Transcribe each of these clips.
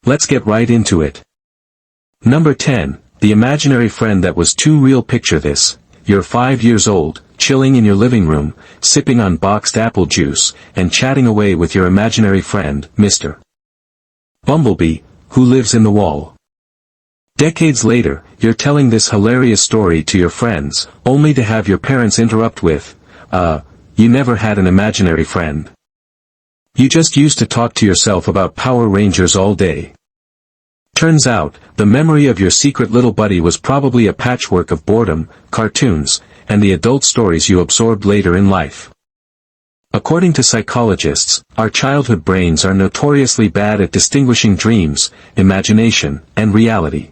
Let's get right into it. Number 10. The imaginary friend that was too real. Picture this. You're 5 years old, chilling in your living room, sipping on boxed apple juice, and chatting away with your imaginary friend, Mr. Bumblebee, who lives in the wall. Decades later, you're telling this hilarious story to your friends, only to have your parents interrupt with, you never had an imaginary friend. You just used to talk to yourself about Power Rangers all day. Turns out, the memory of your secret little buddy was probably a patchwork of boredom, cartoons, and the adult stories you absorbed later in life. According to psychologists, our childhood brains are notoriously bad at distinguishing dreams, imagination, and reality.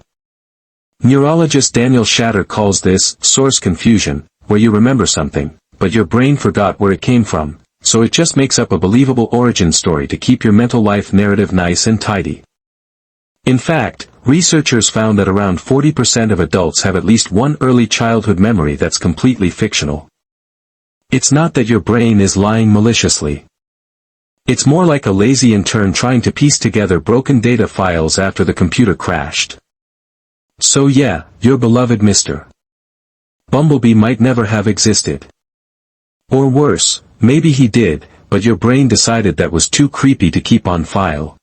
Neurologist Daniel Shatter calls this source confusion, where you remember something, but your brain forgot where it came from, so it just makes up a believable origin story to keep your mental life narrative nice and tidy. In fact, researchers found that around 40% of adults have at least one early childhood memory that's completely fictional. It's not that your brain is lying maliciously. It's more like a lazy intern trying to piece together broken data files after the computer crashed. So yeah, your beloved Mr. Bumblebee might never have existed. Or worse, maybe he did, but your brain decided that was too creepy to keep on file.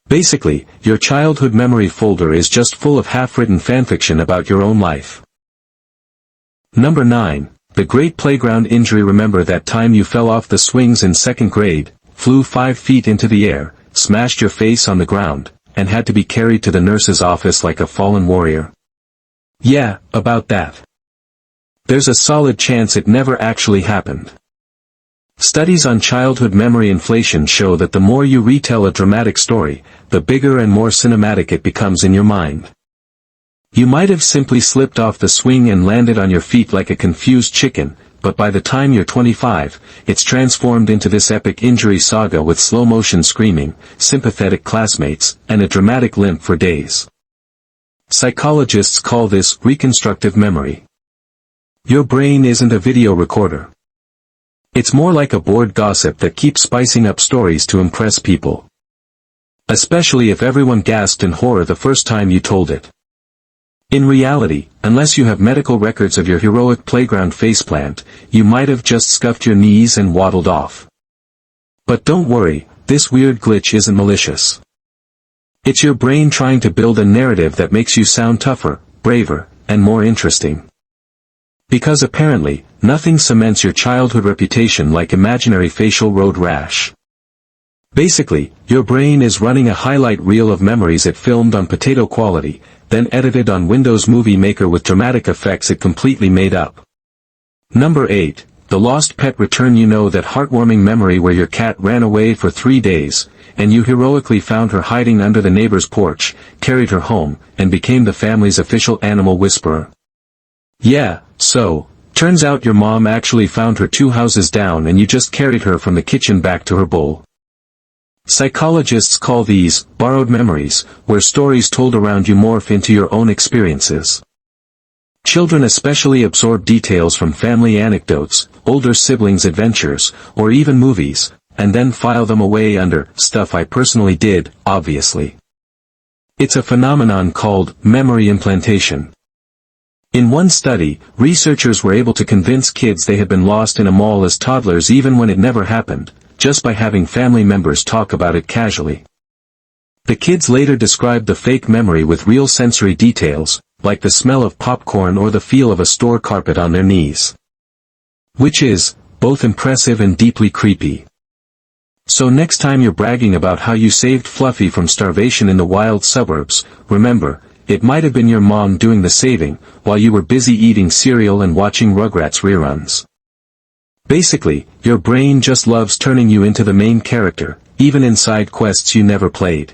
Basically, your childhood memory folder is just full of half-written fanfiction about your own life. Number 9. The Great Playground Injury. Remember that time you fell off the swings in 2nd grade, flew 5 feet into the air, smashed your face on the ground, and had to be carried to the nurse's office like a fallen warrior? Yeah, about that. There's a solid chance it never actually happened. Studies on childhood memory inflation show that the more you retell a dramatic story, the bigger and more cinematic it becomes in your mind. You might have simply slipped off the swing and landed on your feet like a confused chicken, but by the time you're 25, it's transformed into this epic injury saga with slow-motion screaming, sympathetic classmates, and a dramatic limp for days. Psychologists call this reconstructive memory. Your brain isn't a video recorder. It's more like a bored gossip that keeps spicing up stories to impress people. Especially if everyone gasped in horror the first time you told it. In reality, unless you have medical records of your heroic playground faceplant, you might have just scuffed your knees and waddled off. But don't worry, this weird glitch isn't malicious. It's your brain trying to build a narrative that makes you sound tougher, braver, and more interesting. Because apparently, nothing cements your childhood reputation like imaginary facial road rash. Basically, your brain is running a highlight reel of memories it filmed on potato quality, then edited on Windows Movie Maker with dramatic effects it completely made up. Number 8. The Lost Pet Return. You know that heartwarming memory where your cat ran away for 3 days, and you heroically found her hiding under the neighbor's porch, carried her home, and became the family's official animal whisperer. Yeah, so, turns out your mom actually found her 2 houses down and you just carried her from the kitchen back to her bowl. Psychologists call these borrowed memories, where stories told around you morph into your own experiences. Children especially absorb details from family anecdotes, older siblings' adventures, or even movies, and then file them away under stuff I personally did, obviously. It's a phenomenon called memory implantation. In one study, researchers were able to convince kids they had been lost in a mall as toddlers even when it never happened, just by having family members talk about it casually. The kids later described the fake memory with real sensory details, like the smell of popcorn or the feel of a store carpet on their knees. Which is, both impressive and deeply creepy. So next time you're bragging about how you saved Fluffy from starvation in the wild suburbs, remember, it might have been your mom doing the saving, while you were busy eating cereal and watching Rugrats reruns. Basically, your brain just loves turning you into the main character, even in side quests you never played.